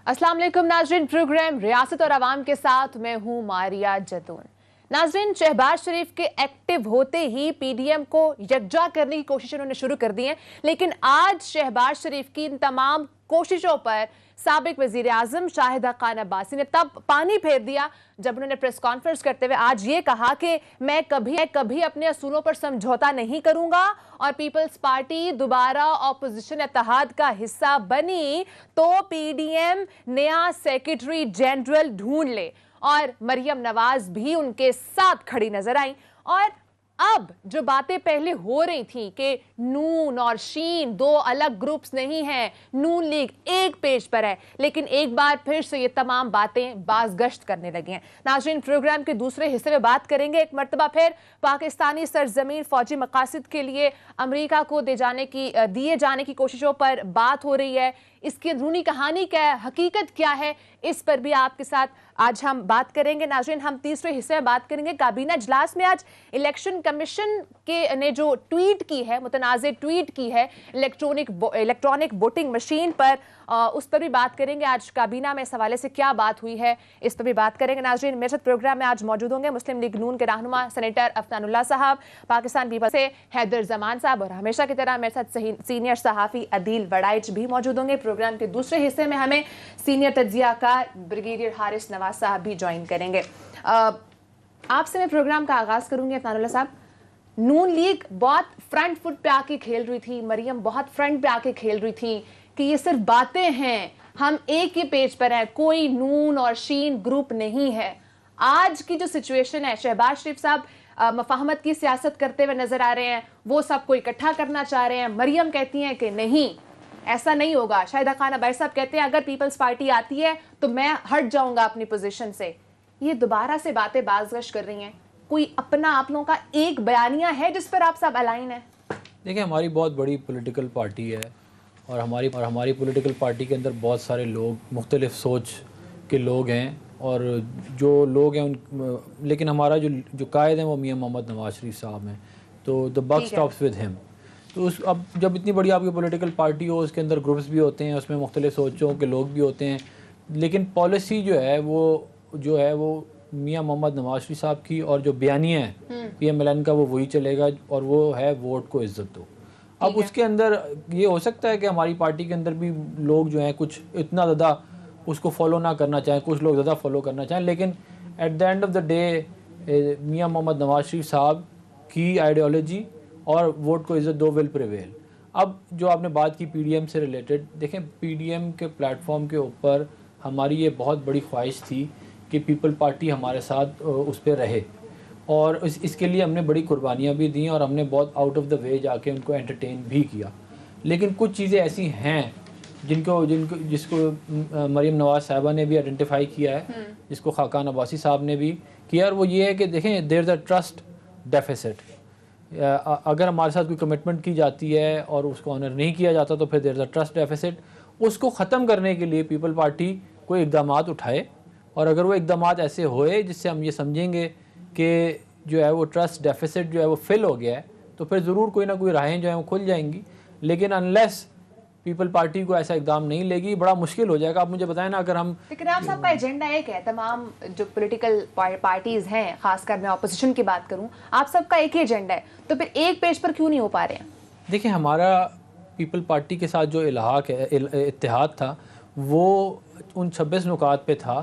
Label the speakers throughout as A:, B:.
A: अस्सलाम वालेकुम नाज़रीन, प्रोग्राम रियासत और आवाम के साथ मैं हूं मारिया जतून। नाज़रीन, शहबाज शरीफ के एक्टिव होते ही पीडीएम को यकजा करने की कोशिश उन्होंने शुरू कर दी है, लेकिन आज शहबाज शरीफ की इन तमाम कोशिशों पर साबिक वजीर आजम शाहिदा खान अब्बासी ने तब पानी फेर दिया जब उन्होंने प्रेस कॉन्फ्रेंस करते हुए आज ये कहा कि मैं कभी अपने असूलों पर समझौता नहीं करूंगा और पीपल्स पार्टी दोबारा ऑपोजिशन इत्तेहाद का हिस्सा बनी तो पीडीएम नया सेक्रेटरी जनरल ढूंढ ले। और मरियम नवाज भी उनके साथ खड़ी नजर आई। और अब जो बातें पहले हो रही थी कि नून और शीन दो अलग ग्रुप्स नहीं हैं, नून लीग एक पेज पर है, लेकिन एक बार फिर से ये तमाम बातें बाज़गश्त करने लगी हैं। नाज़रीन, प्रोग्राम के दूसरे हिस्से में बात करेंगे एक मर्तबा फिर पाकिस्तानी सरजमीन फौजी मकासद के लिए अमेरिका को दिए जाने की कोशिशों पर बात हो रही है। इसकी अंदरूनी कहानी क्या है, हकीकत क्या है, इस पर भी आपके साथ आज हम बात करेंगे। नाज़रीन, हम तीसरे हिस्से में बात करेंगे काबीना इजलास में आज इलेक्शन कमीशन के ने जो ट्वीट की है, मुतनाज़ ट्वीट की है इलेक्ट्रॉनिक वोटिंग मशीन पर, उस पर भी बात करेंगे। आज काबीना में इस हवाले से क्या बात हुई है, इस पर भी बात करेंगे। नाज़रीन, मेरे साथ प्रोग्राम में आज मौजूद होंगे मुस्लिम लीग नून के रहनुमा सेनेटर अफनानुल्लाह साहब, पाकिस्तान पीपल्स से हैदर जमान साहब, और हमेशा की तरह मेरे साथ सीनियर सहाफ़ी अदील वड़ाइच भी मौजूद होंगे। प्रोग्राम के दूसरे हिस्से में हमें सीनियर तज्जियाकार ब्रिगेडियर हारिस नवाज साहब भी ज्वाइन करेंगे। आपसे मैं प्रोग्राम का आगाज करूंगी। अफनानुल्लाह साहब, नून लीग बहुत फ्रंट फुट पे आके खेल रही थी, मरियम बहुत फ्रंट पे आके खेल रही थी कि ये सिर्फ बातें हैं, हम एक ही पेज पर हैं, कोई नून और शीन ग्रुप नहीं है। आज की जो सिचुएशन है, शहबाज शरीफ साहब मफाहमत की सियासत करते हुए नजर आ रहे हैं, वो सबको इकट्ठा करना चाह रहे हैं। मरियम कहती हैं कि नहीं, ऐसा नहीं होगा। शाहिदा खान अब्बासी साहब कहते हैं अगर पीपल्स पार्टी आती है तो मैं हट जाऊंगा अपनी पोजीशन से। ये दोबारा से बातें बाज़गश्त कर रही हैं। कोई अपना आप लोगों का एक बयानिया है जिस पर आप सब अलाइन हैं?
B: देखिए, हमारी बहुत बड़ी पॉलिटिकल पार्टी है और हमारी पॉलिटिकल पार्टी के अंदर बहुत सारे लोग मुख्तलिफ सोच के लोग हैं, और जो लोग हैं लेकिन हमारा जो कायद हैं वो मियां मोहम्मद नवाज शरीफ साहब हैं, तो the buck stops with him. तो अब जब इतनी बड़ी आपकी पॉलिटिकल पार्टी हो, उसके अंदर ग्रुप्स भी होते हैं, उसमें मुख्तलिफ सोचों के लोग भी होते हैं, लेकिन पॉलिसी जो है वो मियां मोहम्मद नवाज शरीफ साहब की, और जो बयानिया है PMLN का वो वही चलेगा, और वो है वोट को इज्जत दो। अब उसके अंदर ये हो सकता है कि हमारी पार्टी के अंदर भी लोग जो हैं कुछ इतना ज़्यादा उसको फॉलो ना करना चाहें, कुछ लोग ज़्यादा फॉलो करना चाहें, लेकिन at the end of the day Mian Muhammad Nawaz Sharif साहब की आइडियोलॉजी और वोट को इज्जत दो विल प्रिवेल। अब जो आपने बात की PDM से रिलेटेड, देखें PDM के प्लेटफॉर्म के ऊपर हमारी ये बहुत बड़ी ख्वाहिश थी कि पीपल पार्टी हमारे साथ उस पर रहे, और इसके लिए हमने बड़ी कुर्बानियाँ भी दी और हमने बहुत आउट ऑफ द वे जाके उनको एंटरटेन भी किया। लेकिन कुछ चीज़ें ऐसी हैं जिसको मरीम नवाज साहबा ने भी आइडेंटिफाई किया है, जिसको खाकान अब्बासी साहब ने भी किया, और वो ये है कि देखें there is a trust deficit. अगर हमारे साथ कोई कमिटमेंट की जाती है और उसको ऑनर नहीं किया जाता तो फिर there is a trust deficit. उसको ख़त्म करने के लिए पीपल पार्टी कोई इक़दाम उठाए, और अगर वो इक़दाम ऐसे होए जिससे हम ये समझेंगे कि जो है वो ट्रस्ट डेफिसिट जो है वो फिल हो गया है, तो फिर ज़रूर कोई ना कोई राहें जो हैं वो खुल जाएंगी। लेकिन अनलेस पीपल पार्टी को ऐसा इक़दाम नहीं लेगी, बड़ा मुश्किल हो जाएगा। आप मुझे बताएं ना, अगर हम,
A: लेकिन आप सबका एजेंडा एक है, तमाम जो पॉलिटिकल पार्टीज हैं, खासकर मैं ऑपोजिशन की बात करूं, आप सबका एक ही एजेंडा है, तो फिर एक पेज पर क्यों नहीं हो पा रहे हैं?
B: देखिए, हमारा पीपल पार्टी के साथ जो इत्तेहाद था वो उन 26 नुकात पे था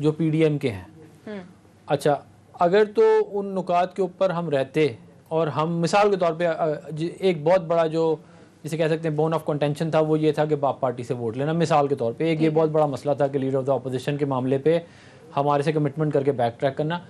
B: जो PDM के हैं। अच्छा, अगर तो उन नुकात के ऊपर हम रहते और हम मिसाल के तौर पे एक बहुत बड़ा जो जिसे कह सकते हैं बोन ऑफ कंटेंशन था, वो ये था कि बाप पार्टी से वोट लेना। मिसाल के तौर पे एक ये बहुत बड़ा मसला था कि लीडर ऑफ द अपोजिशन के मामले पे हमारे से कमिटमेंट करके बैक ट्रैक करना।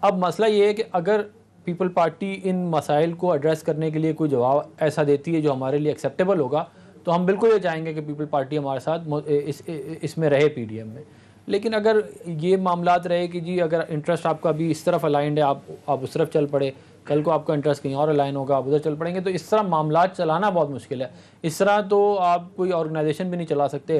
B: अब मसला ये है कि अगर पीपल पार्टी इन मसाइल को एड्रेस करने के लिए कोई जवाब ऐसा देती है जो हमारे लिए एक्सेप्टेबल होगा, तो हम बिल्कुल ये चाहेंगे कि पीपल पार्टी हमारे साथ इसमें रहे PDM में। लेकिन अगर ये मामलात रहे कि जी अगर इंटरेस्ट आपका अभी इस तरफ अलाइंड है, आप उस तरफ चल पड़े, कल को आपका इंटरेस्ट कहीं और अलाइन होगा, आप उधर चल पड़ेंगे, तो इस तरह मामलात चलाना बहुत मुश्किल है। इस तरह तो आप कोई ऑर्गेनाइजेशन भी नहीं चला सकते,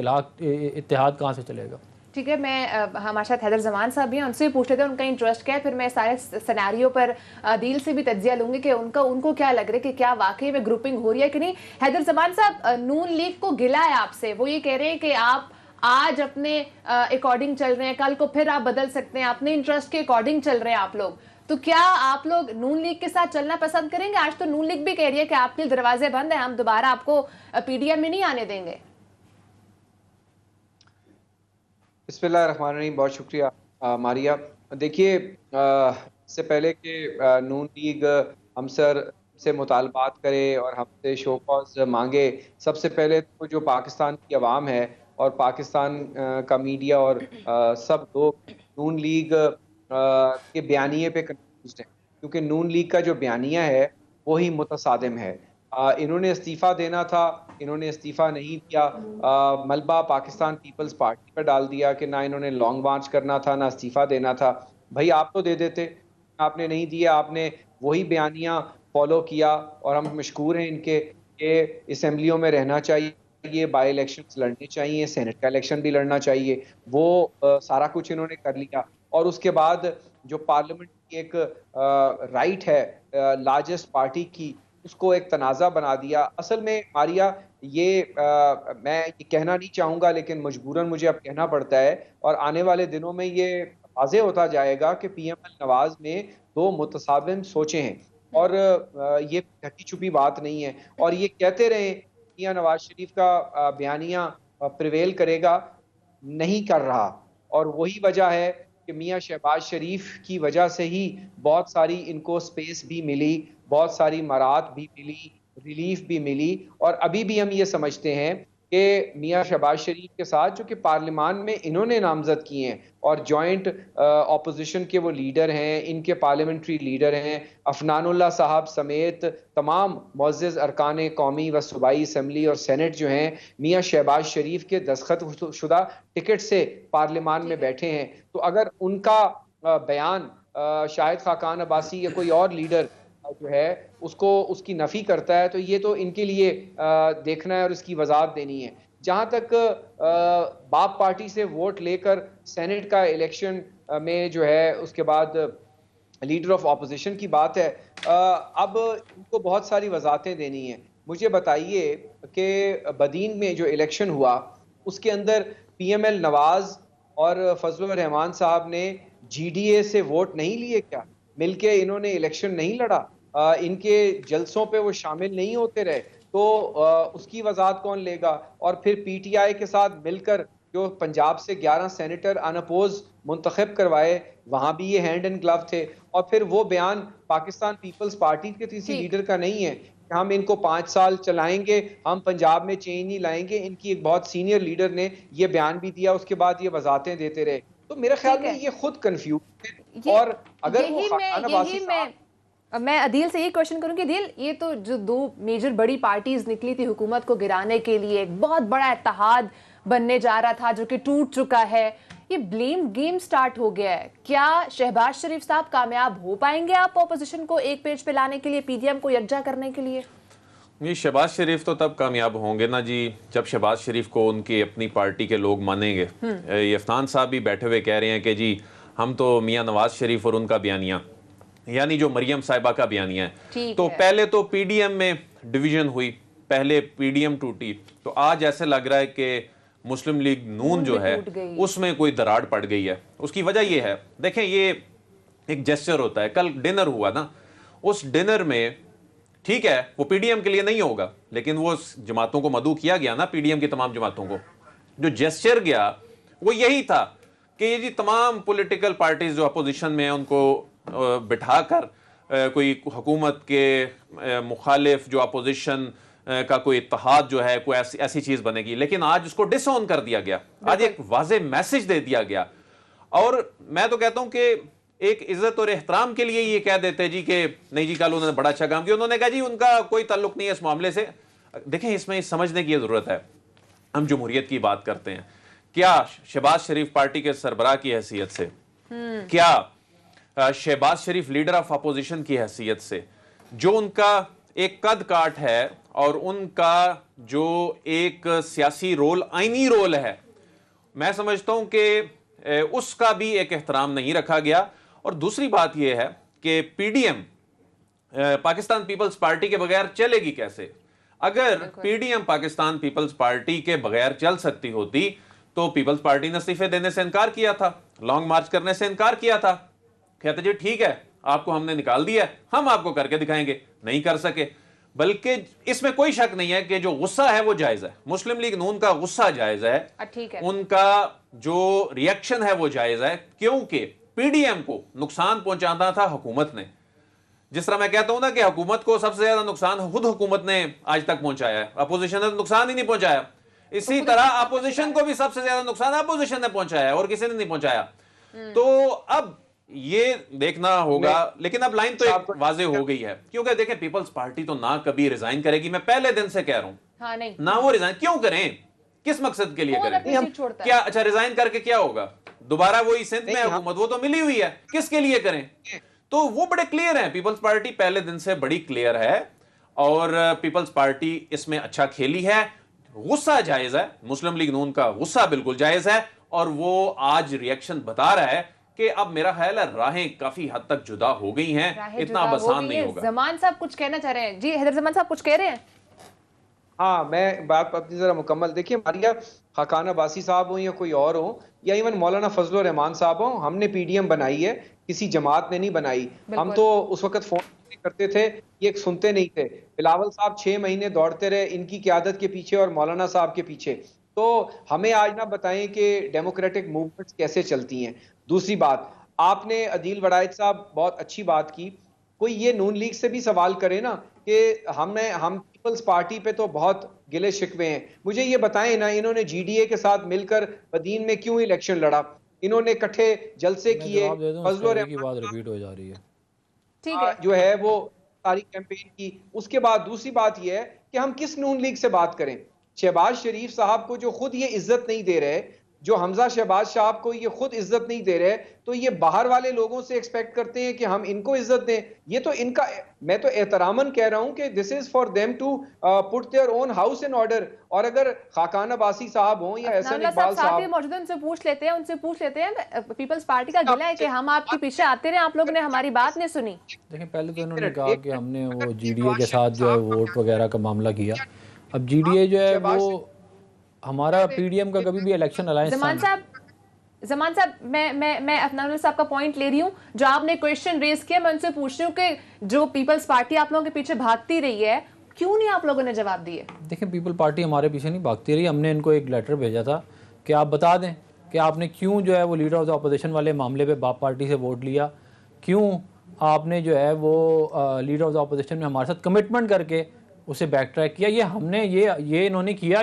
B: इत्तेहाद कहाँ से चलेगा?
A: ठीक है, मैं हमारे साथ हैदर जमान साहब भी हैं, उनसे भी पूछ लेते हैं उनका इंटरेस्ट क्या है, फिर मैं सारे सिनेरियो पर दिल से भी तज्जिया लूंगी कि उनको क्या लग रहा है कि क्या वाकई में ग्रुपिंग हो रही है कि नहीं। हैदर जमान साहब, नून लीग को गिला है आपसे, वो ये कह रहे हैं कि आप आज अपने अकॉर्डिंग चल रहे हैं, कल को फिर आप बदल सकते हैं, अपने इंटरेस्ट के अकॉर्डिंग चल रहे हैं आप लोग, तो क्या आप लोग नून लीग के साथ चलना पसंद करेंगे? आज तो नून लीग भी कह रही है कि आपके दरवाजे बंद है, हम दोबारा आपको पीडीएम में नहीं आने देंगे।
C: बिस्मिल्लाहिर्रहमानिर्रहीम, बहुत शुक्रिया मारिया। देखिए, इससे पहले कि नून लीग हम से मुतालबात करे और हमसे शो कॉज मांगे, सबसे पहले तो जो पाकिस्तान की आवाम है और पाकिस्तान का मीडिया और सब लोग नून लीग के बयानिए पे कंफ्यूज हैं, क्योंकि नून लीग का जो बयानिया है वही मुतसादिम है। इन्होंने इस्तीफ़ा देना था, इन्होंने इस्तीफ़ा नहीं दिया। मलबा पाकिस्तान पीपल्स पार्टी पर डाल दिया कि ना इन्होंने लॉन्ग मार्च करना था ना इस्तीफ़ा देना था। भाई आप तो दे देते, आपने नहीं दिया, आपने वही बयानिया फॉलो किया और हम मशकूर हैं इनके कि असम्बलियों में रहना चाहिए, बाई इलेक्शंस लड़ने चाहिए, सेनेट का इलेक्शन भी लड़ना चाहिए। वो सारा कुछ इन्होंने कर लिया और उसके बाद जो पार्लियामेंट की एक राइट है लार्जेस्ट पार्टी की, उसको एक तनाज़ा बना दिया। असल में मारिया, मैं ये कहना नहीं चाहूँगा लेकिन मजबूरन मुझे अब कहना पड़ता है और आने वाले दिनों में ये वाज़ेह होता जाएगा कि पीएमएल नवाज़ में 2 मुतसाविम सोचें हैं और ये ढकी छुपी बात नहीं है। और ये कहते रहे मियां नवाज शरीफ का बयानिया प्रिवेल करेगा, नहीं कर रहा, और वही वजह है कि मियां शहबाज शरीफ की वजह से ही बहुत सारी इनको स्पेस भी मिली, बहुत सारी मराहत भी मिली, रिलीफ भी मिली। और अभी भी हम ये समझते हैं कि मियां शहबाज शरीफ के साथ, जो कि पार्लियामान में इन्होंने नामजद किए हैं और जॉइंट ऑपोजिशन के वो लीडर हैं, इनके पार्लियामेंट्री लीडर हैं, अफनानुल्लाह साहब समेत तमाम मुअज़्ज़िज़ अरकान कौमी व सूबाई असम्बली और सेनेट जो हैं, मियां शहबाज शरीफ के दस्तखत शुदा टिकट से पार्लियामान में बैठे हैं। तो अगर उनका बयान शाहिद खाकान अब्बासी या कोई और लीडर जो है उसको उसकी नफ़ी करता है, तो ये तो इनके लिए देखना है और इसकी वजाहत देनी है। जहाँ तक बाप पार्टी से वोट लेकर सेनेट का इलेक्शन में जो है उसके बाद लीडर ऑफ ऑपोजिशन की बात है, अब इनको बहुत सारी वजाहतें देनी है। मुझे बताइए कि बदीन में जो इलेक्शन हुआ उसके अंदर पीएमएल नवाज और फजलुर रहमान साहब ने जीडीए से वोट नहीं लिए क्या? मिलके इन्होंने इलेक्शन नहीं लड़ा? इनके जलसों पे वो शामिल नहीं होते रहे? तो उसकी वजाहत कौन लेगा? और फिर पीटीआई के साथ मिलकर जो पंजाब से 11 सेनेटर अनअपोज मुंतखब करवाए, वहां भी ये हैंड एंड ग्लव थे। और फिर वो बयान पाकिस्तान पीपल्स पार्टी के किसी लीडर का नहीं है कि हम इनको 5 साल चलाएंगे, हम पंजाब में चेंज नहीं लाएंगे। इनकी एक बहुत सीनियर लीडर ने ये बयान भी दिया, उसके बाद ये वजाहतें देते रहे। तो मेरे ख्याल में ये खुद कंफ्यूज है। और अगर
A: मैं अदील से ये क्वेश्चन करूंगी, अदील, ये तो जो 2 मेजर बड़ी पार्टीज निकली थी हुकूमत को गिराने के लिए, एक बहुत बड़ा इत्तेहाद बनने जा रहा था जो कि टूट चुका है, ये ब्लेम गेम स्टार्ट हो गया है। क्या शहबाज शरीफ साहब कामयाब हो पाएंगे आप ऑपोजिशन को एक पेज पे लाने के लिए, पीडीएम को यकजा करने के लिए?
D: जी, शहबाज शरीफ तो तब कामयाब होंगे ना जी जब शहबाज शरीफ को उनकी अपनी पार्टी के लोग मानेंगे। ये अफनान साहब भी बैठे हुए कह रहे हैं कि जी हम तो मियां नवाज शरीफ और उनका बयानिया, यानी जो मरियम साहिबा का बयानिया है, तो पहले तो पीडीएम में डिवीजन हुई, पहले पीडीएम टूटी, तो आज ऐसे लग रहा है कि मुस्लिम लीग नून जो है उसमें कोई दरार पड़ गई है। उसकी वजह ये है, देखें ये एक जेस्चर होता है। कल डिनर हुआ ना, उस डिनर में ठीक है वो पीडीएम के लिए नहीं होगा, लेकिन वो जमातों को मदऊ किया गया ना, पीडीएम की तमाम जमातों को जो जेस्चर गया वो यही था कि ये जी तमाम पॉलिटिकल पार्टीज जो अपोजिशन में है उनको बिठाकर कोई हुकूमत के मुखालिफ जो अपोजिशन का कोई इत्तेहाद जो है कोई ऐसी चीज बनेगी। लेकिन आज उसको डिसऑन कर दिया गया, आज एक वाज़े मैसेज दे दिया गया। और मैं तो कहता हूं कि एक इज्जत और एहतराम के लिए ये कह देते जी कि नहीं जी कल उन्होंने बड़ा अच्छा काम किया, उन्होंने कहा जी उनका कोई ताल्लुक नहीं है इस मामले से। देखें इसमें समझने की जरूरत है, हम जमहूरियत की बात करते हैं, क्या शहबाज शरीफ पार्टी के सरबराह की हैसियत से, क्या शहबाज शरीफ लीडर ऑफ अपोजिशन की हैसियत से, जो उनका एक कद काट है और उनका जो एक सियासी रोल, आईनी रोल है, मैं समझता हूं कि उसका भी एक एहतराम नहीं रखा गया। और दूसरी बात यह है कि पीडीएम पाकिस्तान पीपल्स पार्टी के बगैर चलेगी कैसे? अगर पीडीएम पाकिस्तान पीपल्स पार्टी के बगैर चल सकती होती तो पीपल्स पार्टी ने इस्तीफे देने से इनकार किया था, लॉन्ग मार्च करने से इनकार किया था। कहते जी ठीक है, आपको हमने निकाल दिया, हम आपको करके दिखाएंगे। नहीं कर सके। बल्कि इसमें कोई शक नहीं है कि जो गुस्सा है वो जायज है, मुस्लिम लीग नून का गुस्सा जायज है,
A: ठीक है,
D: उनका जो रिएक्शन है वो जायज है, क्योंकि पीडीएम को नुकसान पहुंचाना था हुकूमत ने। जिस तरह मैं कहता हूं ना कि हुकूमत को सबसे ज्यादा नुकसान खुद हुकूमत ने आज तक पहुंचाया है, अपोजिशन ने तो नुकसान ही नहीं पहुंचाया। इसी तरह अपोजिशन को भी सबसे ज्यादा नुकसान अपोजिशन ने पहुंचाया है और किसी ने नहीं पहुंचाया। तो अब ये देखना होगा, लेकिन अब लाइन तो एक वाजे हो गई है, क्योंकि देखें पीपल्स पार्टी तो ना कभी रिजाइन करेगी, मैं पहले दिन से कह रहा हूं।
A: हाँ, नहीं
D: ना वो रिजाइन क्यों करें, किस मकसद के लिए करें, क्या अच्छा रिजाइन करके क्या होगा, दोबारा वही सिंध में हुकूमत वो तो मिली हुई है, किसके लिए करें। तो वो बड़े क्लियर हैं, पीपल्स पार्टी पहले दिन से बड़ी क्लियर है और पीपल्स पार्टी इसमें अच्छा खेली है। गुस्सा जायज है, मुस्लिम लीग नून का गुस्सा बिल्कुल जायज है और वो आज रिएक्शन बता रहा है कि अब मेरा ख्याल है राहें काफी हद तक जुदा हो गई हैं, इतना आसान नहीं होगा।
A: जमान साहब कुछ कहना चाह रहे हैं जी, हैदर जमान साहब कुछ कह रहे हैं।
C: हाँ, मैं बात अपनी जरा मुकम्मल, देखिए मारिया हकान अब्बासी साहब हो या कोई और हो या इवन मौलाना फजलुर रहमान साहब हो, हमने पीडीएम बनाई है, किसी जमात ने नहीं बनाई। हम तो उस वक्त फोन करते थे, ये सुनते नहीं थे। बिलावल साहब 6 महीने दौड़ते रहे इनकी क़यादत के पीछे और मौलाना साहब के पीछे। तो हमें आज ना बताएं कि डेमोक्रेटिक मूवमेंट्स कैसे चलती हैं। दूसरी बात, आपने अदील वड़ाइद साहब बहुत अच्छी बात की, कोई ये नून लीग से भी सवाल करे ना कि हम पीपल्स पार्टी पे तो बहुत गिले शिकवे हैं। मुझे ये बताएं ना, इन्होंने जीडीए के साथ मिलकर बदीन में क्यों इलेक्शन लड़ा, इन्होंने इकट्ठे जलसे किए, फजलुर
B: की बात रिपीट हो जा रही है,
A: ठीक है,
C: जो है वो सारी कैंपेन की। उसके बाद दूसरी बात यह है कि हम किस नून लीग से बात करें। शहबाज शरीफ साहब को जो खुद ये इज्जत नहीं दे रहे, जो हमजा शहबाज साहब को ये खुद इज्जत नहीं दे रहे, तो ये बाहर वाले लोगों से एक्सपेक्ट करते हैं कि हम इनको इज्जत दें। ये तो इनका, मैं तो एहतरामन कह रहा हूं कि this is for them to put their own house in order. और अगर खाकान अब्बासी साहब हों या एहसन इकबाल साहब
A: मौजूद, उनसे पूछ लेते हैं पीपल्स पार्टी का गिला है कि हम आपके पीछे आते रहे, आप लोगों ने हमारी बात नहीं सुनी।
B: देखिए पहले तो इन्होंने कहा कि हमने वो जीडीए के साथ जो है वोट वगैरह का मामला किया। अब जीडीए जो है वो हमारा पीडीएम का कभी भी इलेक्शन अलायंस।
A: जमान साहब मैं अफनान साहब का पॉइंट ले रही हूँ, जो आपने क्वेश्चन रेज किया, मैं उनसे पूछ रही हूँ कि जो पीपल्स पार्टी आप लोगों के पीछे भागती रही है, क्यों नहीं आप लोगों ने जवाब दिए।
B: देखिए पीपल पार्टी हमारे पीछे नहीं भागती रही, हमने इनको एक लेटर भेजा था कि आप बता दें कि आपने क्यों जो है वो लीडर ऑफ द अपोजिशन वाले मामले पे बाप पार्टी से वोट लिया, क्यों आपने जो है वो लीडर ऑफ द अपोजिशन में हमारे साथ कमिटमेंट करके उसे बैक ट्रैक किया। ये हमने ये इन्होंने किया,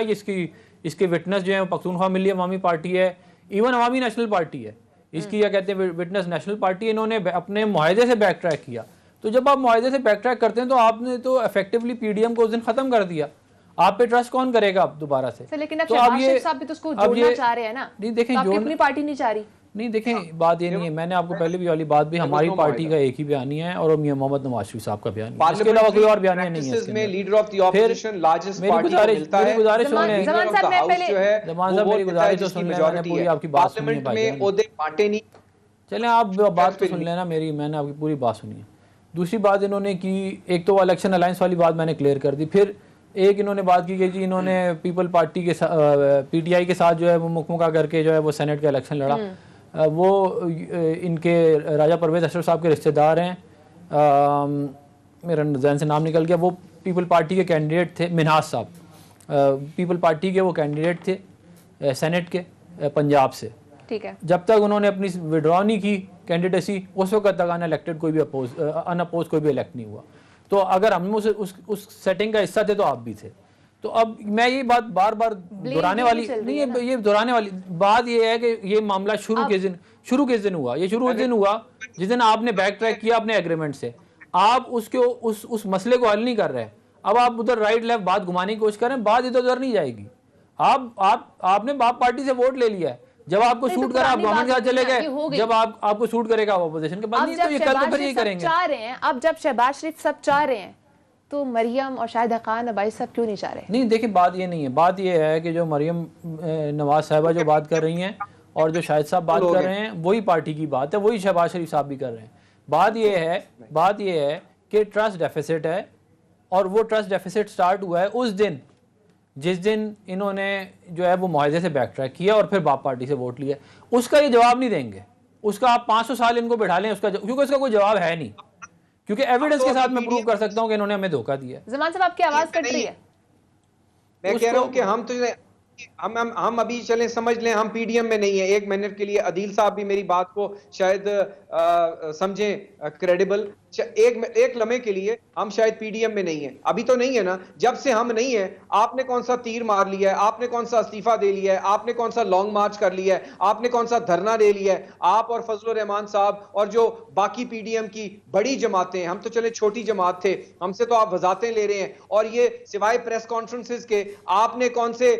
B: इसके विटनेस जो है पख्तूनख्वा मिली अवामी पार्टी है, इवन अवामी नेशनल पार्टी है, इसकी क्या कहते हैं विटनेस नेशनल पार्टी है। इन्होंने अपने मुआहदे से बैक ट्रैक किया। तो जब आप मुआहदे से बैक ट्रैक करते हैं तो आपने तो इफेक्टिवली पीडीएम को उस दिन खत्म कर दिया, आप पे ट्रस्ट कौन करेगा अब दोबारा से।
A: लेकिन अब शहबाज शरीफ साहब भी तो उसको जोड़ना चाह रहे हैं ना।
B: नहीं देखें,
A: तो अपनी पार्टी नहीं चाह रही।
B: नहीं देखें, बात ये नहीं है, मैंने आपको पहले भी वाली बात भी, हमारी पार्टी का एक ही बयानी है और मियां मोहम्मद नवाज शरीफ साहब का बयान है, इसके अलावा कोई और बयान नहीं है।
C: इसमें leader of the opposition largest party को मिलता है।
B: मेरी गुजारिश सुनिए,
A: जमान साहब मैं पहले
B: जमान साहब मेरी गुजारिश तो सुन लेना, मैंने पूरी आपकी बात सुनी है भाई,
C: ओहदे बांटे नहीं।
B: चलें आप बात तो सुन लेना मेरी, मैंने आपकी पूरी बात सुनी है। दूसरी बात इन्होंने की, एक तो इलेक्शन अलायंस वाली बात मैंने क्लियर कर दी, फिर एक इन्होंने बात की कि जी इन्होंने पीपल पार्टी के पीटीआई के साथ जो है वो मुखमुखा करके जो है वो सेनेट का इलेक्शन लड़ा। वो इनके राजा परवेज अशरफ साहब के रिश्तेदार हैं, मेरा जहन से नाम निकल गया, वो पीपल पार्टी के कैंडिडेट थे, मिनहाज साहब पीपल पार्टी के वो कैंडिडेट थे सेनेट के पंजाब से।
A: ठीक है,
B: जब तक उन्होंने अपनी विड्रॉ नहीं की कैंडिडेसी, उस वक्त तक अनइलेक्टेड कोई भी अनअपोज कोई भी इलेक्ट नहीं हुआ। तो अगर हम उस सेटिंग का हिस्सा थे तो आप भी थे। तो अब मैं ये बात बार बार दोहराने वाली नहीं है, ये दोहराने वाली बात ये है कि ये मामला शुरू किस दिन हुआ, ये शुरू उस दिन हुआ जिस दिन आपने बैक ट्रैक किया अपने एग्रीमेंट से। आप उसके उस मसले को हल नहीं कर रहे, अब आप उधर राइट लेफ्ट बात घुमाने की कोशिश कर रहे हैं, बात इधर उधर नहीं जाएगी। आपने बाप पार्टी से वोट ले लिया है, जब आपको शूट करा आप गवर्नमेंट के साथ चले गए, जब आपको शूट करेगा अपोजिशन के बाद नहीं, तो ये कल तो फिर ये करेंगे।
A: अब जब शहबाज शरीफ सब चाह रहे हैं तो मरियम और शाहिद खान अब्बासी साहब क्यों नहीं चाह रहे?
B: नहीं देखिए, बात ये नहीं है, बात ये है कि जो मरियम नवाज साहिबा जो बात कर रही हैं और जो शाहिद साहब बात कर रहे हैं वही पार्टी की बात है, वही शहबाज शरीफ साहब भी कर रहे हैं। बात ये है कि ट्रस्ट डेफिसिट है और वो ट्रस्ट डेफिसिट स्टार्ट हुआ है उस दिन जिस दिन इन्होंने जो है वो मुआहदे से बैक ट्रैक किया और फिर बाप पार्टी से वोट लिया, उसका ये जवाब नहीं देंगे। उसका आप 500 साल इनको बिठा लें, उसका क्योंकि उसका कोई जवाब है नहीं, क्योंकि एविडेंस के साथ मैं प्रूव कर सकता हूं कि इन्होंने हमें धोखा दिया।
A: जमान साहब आपकी आवाज कट रही है।
C: मैं कह रहा हूं कि हम अभी चलें समझ लें हम पीडीएम में नहीं है। एक मिनट के लिए अदील साहब भी मेरी बात को शायद समझें क्रेडिबल। एक लम्हे के लिए हम शायद पीडीएम में नहीं है, अभी तो नहीं है ना। जब से हम नहीं है, आपने कौन सा तीर मार लिया है, आपने कौन सा इस्तीफा दे लिया है, आपने कौन सा लॉन्ग मार्च कर लिया है, आपने कौन सा धरना दे लिया है। आप और फजलुर रहमान साहब और जो बाकी पीडीएम की बड़ी जमातें, हम तो चले छोटी जमात थे, हमसे तो आप वजातें ले रहे हैं। और ये सिवाय प्रेस कॉन्फ्रेंसेस के आपने कौन से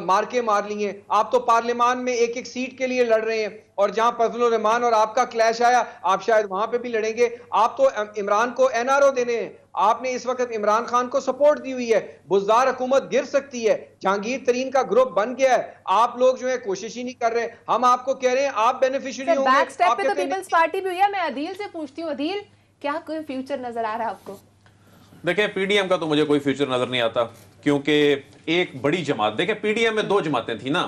C: मार्के मार लिए। आप तो पार्लियामान में एक एक सीट के लिए लड़ रहे हैं, और जहां फजलुर रहमान और आपका क्लैश आया, आप शायद वहां पे भी लड़ेंगे। आप तो इमरान को एनआरओ देने हैं। आपने इस वक्त इमरान खान को सपोर्ट दी हुई है। बुज़दार हुकूमत गिर सकती है, जहांगीर तरीन का ग्रुप बन गया है। आप लोग जो है कोशिश ही नहीं कर रहे। हम आपको कह रहे हैं आप बेनिफिशियरी होंगे।
A: बैक स्टेप पे तो पीपल्स पार्टी भी हुई है। मैं अदील से पूछती हूँ, अदील क्या कोई फ्यूचर नजर आ रहा है आपको?
D: देखिए, पीडीएम का तो मुझे कोई फ्यूचर नजर नहीं आता, क्योंकि एक बड़ी जमात, देखिए पीडीएम में 2 जमातें थी ना,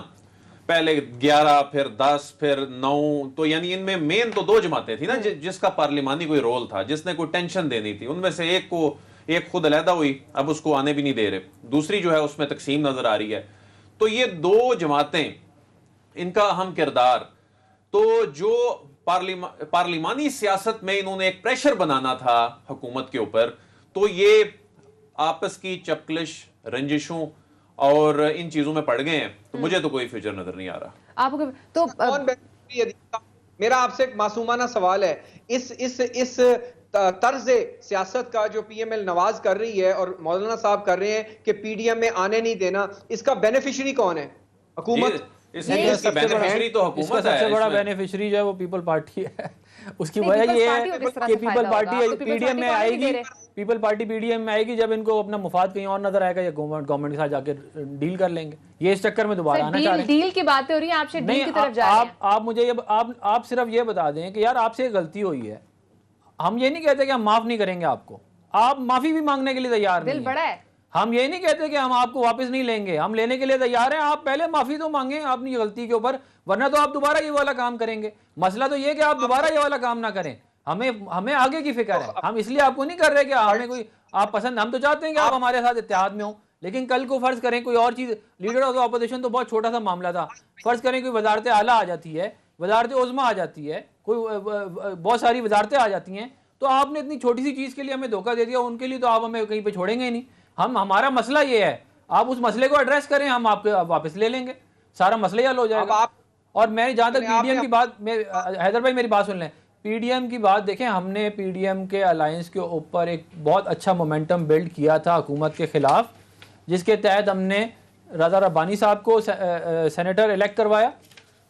D: पहले 11 फिर 10 फिर 9, तो यानी इनमें मेन तो 2 जमातें थी ना, जिसका पार्लिमानी कोई रोल था, जिसने कोई टेंशन देनी थी। उनमें से एक खुद अलहदा हुई, अब उसको आने भी नहीं दे रहे। दूसरी जो है उसमें तकसीम नजर आ रही है। तो ये 2 जमातें, इनका अहम किरदार, तो जो पार्लिमानी सियासत में इन्होंने एक प्रेशर बनाना था हुकूमत के ऊपर, तो ये आपस की चपकलिश, रंजिशों और इन चीजों में पड़ गए हैं। तो मुझे तो कोई फ्यूचर नजर नहीं आ रहा
A: आपको। तो
C: मेरा आपसे एक मासूमाना सवाल है, इस तर्ज सियासत का जो पीएमएल नवाज कर रही है और मौलाना साहब कर रहे हैं कि पीडीएम में आने नहीं देना, इसका बेनिफिशियरी कौन है? हुकूमत।
D: इसका बेनिफिशियरी तो हुकूमत है।
B: सबसे बड़ा बेनिफिशियरी जो है वो पीपल पार्टी है। उसकी वजह ये है कि पीपल पार्टी पीडीएम में आएगी, पीपल पार्टी पीडीएम में आएगी जब इनको अपना मुफाद कहीं और नजर आएगा, या गवर्नमेंट के साथ जाके डील कर लेंगे। ये इस चक्कर में दोबारा आना चाह रहे हैं।
A: डील की बातें हो रही हैं, आपसे डील की तरफ जा रहे हैं।
B: आप मुझे ये आप सिर्फ ये बता दें कि यार आपसे गलती हुई है। हम ये नहीं कहते कि हम माफ नहीं करेंगे आपको, आप माफी भी मांगने के लिए तैयार नहीं।
A: दिल बड़ा है।
B: हम ये नहीं कहते कि हम आपको वापस नहीं लेंगे, हम लेने के लिए तैयार हैं। आप पहले माफी तो मांगे अपनी गलती के ऊपर, वरना तो आप दोबारा ये वाला काम करेंगे। मसला तो ये कि आप दोबारा ये वाला काम ना करें। हमें आगे की फिक्र है। हम इसलिए आपको नहीं कर रहे कि हमें कोई आप पसंद, हम तो चाहते हैं कि आप हमारे साथ इत्तेहाद में हो, लेकिन कल को फर्ज करें कोई और चीज, लीडर ऑफ द ऑपोजिशन तो बहुत छोटा सा मामला था, फर्ज करें कोई वजारत आला आ जाती है, वजारत उज़्मा आ जाती है, कोई बहुत सारी वजारतें आ जाती हैं, तो आपने इतनी छोटी सी चीज के लिए हमें धोखा दे दिया, उनके लिए तो आप हमें कहीं पे छोड़ेंगे ही नहीं। हमारा मसला ये है, आप उस मसले को एड्रेस करें, हम आपको वापस ले लेंगे, सारा मसला हल हो जाएगा। और मैं जहां तक पीडीएम की बात, हैदर भाई मेरी बात सुन लें, पीडीएम की बात देखें, हमने पीडीएम के अलायंस के ऊपर एक बहुत अच्छा मोमेंटम बिल्ड किया था हुकूमत के खिलाफ, जिसके तहत हमने रज़ा रब्बानी साहब को सेनेटर इलेक्ट करवाया।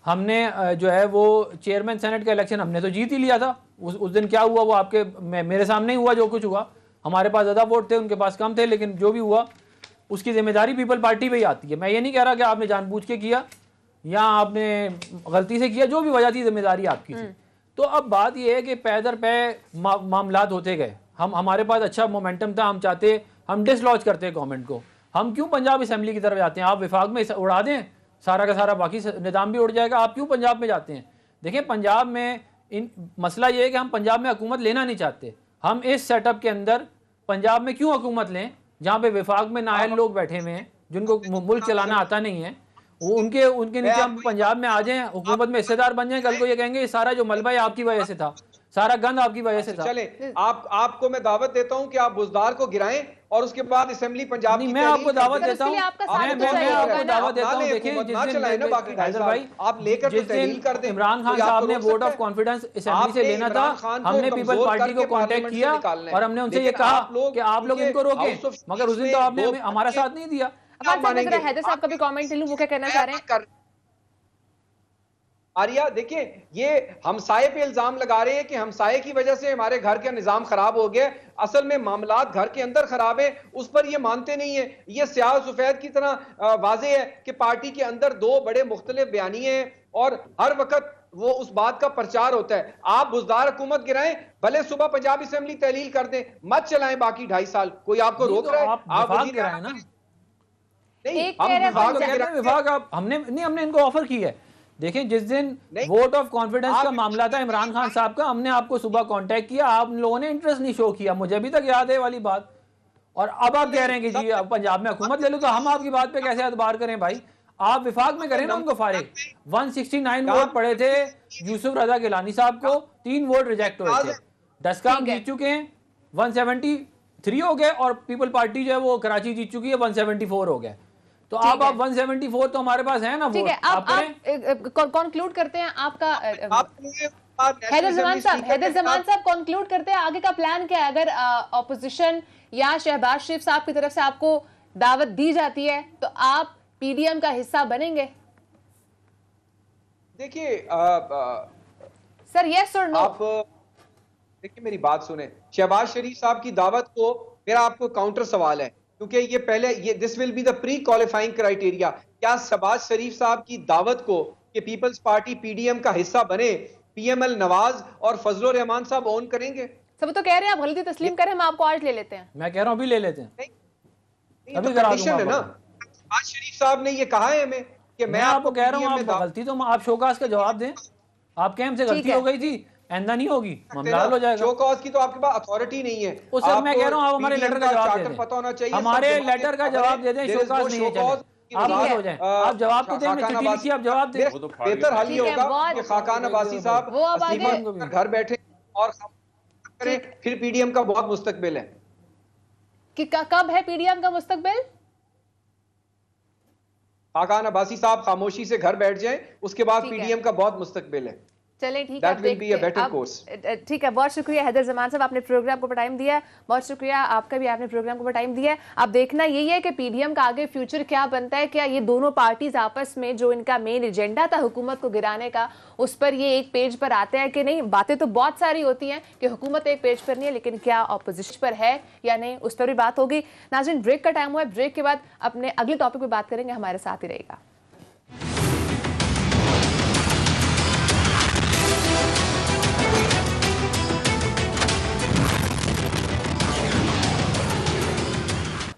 B: हमने जो है वो चेयरमैन सेनेट का इलेक्शन हमने तो जीत ही लिया था। उस दिन क्या हुआ वो आपके मेरे सामने ही हुआ, जो कुछ हुआ। हमारे पास ज़्यादा वोट थे, उनके पास कम थे, लेकिन जो भी हुआ उसकी जिम्मेदारी पीपल पार्टी पे ही आती है। मैं ये नहीं कह रहा कि आपने जानबूझ के किया या आपने गलती से किया, जो भी वजह थी जिम्मेदारी आपकी थी। तो अब बात यह है कि पैदर पे मामलात होते गए, हमारे पास अच्छा मोमेंटम था, हम चाहते हम डिसलॉन्च करते गवर्नमेंट को। हम क्यों पंजाब असेंबली की तरफ जाते हैं? आप विफाक में उड़ा दें सारा का सारा, बाकी निज़ाम भी उड़ जाएगा। आप क्यों पंजाब में जाते हैं? देखें, पंजाब में मसला ये है कि हम पंजाब में हुकूमत लेना नहीं चाहते। हम इस सेटअप के अंदर पंजाब में क्यों हुकूमत लें जहाँ पे विफाक में नाअहल लोग बैठे हुए हैं, जिनको मुल्क चलाना आता नहीं है, वो उनके नीचे हम पंजाब में आ जाएं, हुकूमत में हिस्सेदार बन जाएं। कल को ये कहेंगे सारा जो मलबा है आपकी वजह से था, सारा गंद आपकी वजह से था।
C: चले, आपको मैं दावत देता हूं कि आप बुज़दार को गिराएं और उसके बाद असेंबली पंजाब
B: नहीं, मैं आपको दावत देता हूं, मैं आपको दावत देता हूं। देखिए, जिस दिन इमरान खान साहब ने वोट ऑफ कॉन्फिडेंस असेंबली से लेना था, हमने पीपल पार्टी को कांटेक्ट किया और हमने उनसे ये कहा कि आप लोग इनको रोकें, मगर उस दिन तो आपने हमारा साथ नहीं दिया।
A: हैदर साहब का भी कमेंट लूं, वो क्या कहना चाह रहे हैं?
C: आरिया, देखिए, ये हमसाये पे इल्जाम लगा रहे हैं कि हमसाये की वजह से हमारे घर का निजाम खराब हो गया। असल में मामलात घर के अंदर खराब है, उस पर ये मानते नहीं है। ये स्याह सफेद की तरह वाज़ेह है कि पार्टी के अंदर 2 बड़े मुख्तलिफ बयानिए हैं और हर वक्त वो उस बात का प्रचार होता है। आप बुज़दार हुकूमत गिराएं, भले सुबह पंजाब असेंबली तहलील कर दें, मत चलाएं बाकी 2.5 साल, कोई आपको रोक रहा है? आप
B: गिराएं ना।
C: नहीं,
A: एक
C: हम
A: कह रहे हैं
C: विभाग
B: तो कहते हैं विभाग आप हमने इनको ऑफर की है। देखें, जिस दिन वोट ऑफ कॉन्फिडेंस का मामला था इमरान खान साहब का, हमने आपको सुबह कांटेक्ट किया, आप लोगों ने इंटरेस्ट नहीं शो किया, मुझे अभी तक याद है वाली बात। और अब आप कह रहे हैं कि जी आप पंजाब में हुकूमत ले लो, तो हम आपकी बात पे कैसे एतबार करें भाई? आप विफाक में करें ना उनको फारिग। 169 वोट पड़े थे यूसुफ रजा गिलानी साहब को, 3 वोट रिजेक्ट हुए थे। 10 का जीत चुके हैं, 173 हो गए, और पीपल पार्टी जो है वो कराची जीत चुकी है, 174 हो गए। तो आप 174 तो हमारे पास है ना वोट।
A: ठीक है, आप कंक्लूड करते हैं आपका हैदर जमान साहब कंक्लूड करते हैं आगे का प्लान क्या है? अगर ऑपोजिशन या शहबाज शरीफ साहब की तरफ से आपको दावत दी जाती है तो आप पीडीएम का हिस्सा बनेंगे?
C: देखिए
A: सर यस और नो?
C: आप देखिए मेरी बात सुने, शहबाज शरीफ साहब की दावत को मेरा आपको काउंटर सवाल है, क्योंकि ये पहले ये this will be the pre qualifying criteria. क्या शहबाज शरीफ साहब की दावत को कि पीपल्स पार्टी पीडीएम का हिस्सा बने पीएमएल नवाज और फजलुर रहमान साहब ऑन करेंगे?
A: सब तो कह रहे हैं आप गलती तस्लीम करें, हम आपको आज ले लेते हैं।
B: मैं कह रहा हूं अभी ले लेते हैं,
C: अभी कंडीशन है ना। शहबाज शरीफ साहब ने ये कहा है हमें कि मैं आपको
B: कह रहा हूं आप गलती तो आप शोकास का जवाब दें। आपके हमसे गलती हो गई थी, आइंदा नहीं होगी, मामला हल हो जाएगा।
C: शो कॉज की तो आपके पास अथॉरिटी नहीं है।
B: उस सर मैं कह रहा हूं आप हमारे लेटर का जवाब दे दें,
C: पता होना चाहिए,
B: हमारे लेटर का जवाब दे दें। शो कॉज नहीं है, चले आप बात हो जाए, आप जवाब तो दें, मैं चिट्ठी लिखी, आप जवाब दें।
C: बेहतर हल ये होगा कि खाकान अब्बासी साहब घर बैठे और करें, फिर पीडीएम का बहुत मुस्तकबिल है।
A: कि कब है पीडीएम का मुस्तकबिल?
C: खाकान अब्बासी साहब खामोशी से घर बैठ जाएं, उसके बाद पीडीएम का बहुत मुस्तकबिल है।
A: चलें ठीक है, ठीक है। बहुत शुक्रिया हैदर जमान साहब, आपने प्रोग्राम को टाइम दिया है। बहुत शुक्रिया आपका भी, आपने प्रोग्राम को टाइम दिया है। अब देखना यही है कि पीडीएम का आगे फ्यूचर क्या बनता है। क्या ये दोनों पार्टीज आपस में जो इनका मेन एजेंडा था हुकूमत को गिराने का, उस पर ये एक पेज पर आते हैं कि नहीं? बातें तो बहुत सारी होती हैं कि हुकूमत एक पेज पर नहीं है, लेकिन क्या ऑपोजिशन पर है या नहीं, उस पर भी बात होगी। नाज़रीन, ब्रेक का टाइम हुआ है, ब्रेक के बाद अपने अगले टॉपिक पर बात करेंगे, हमारे साथ ही रहेगा।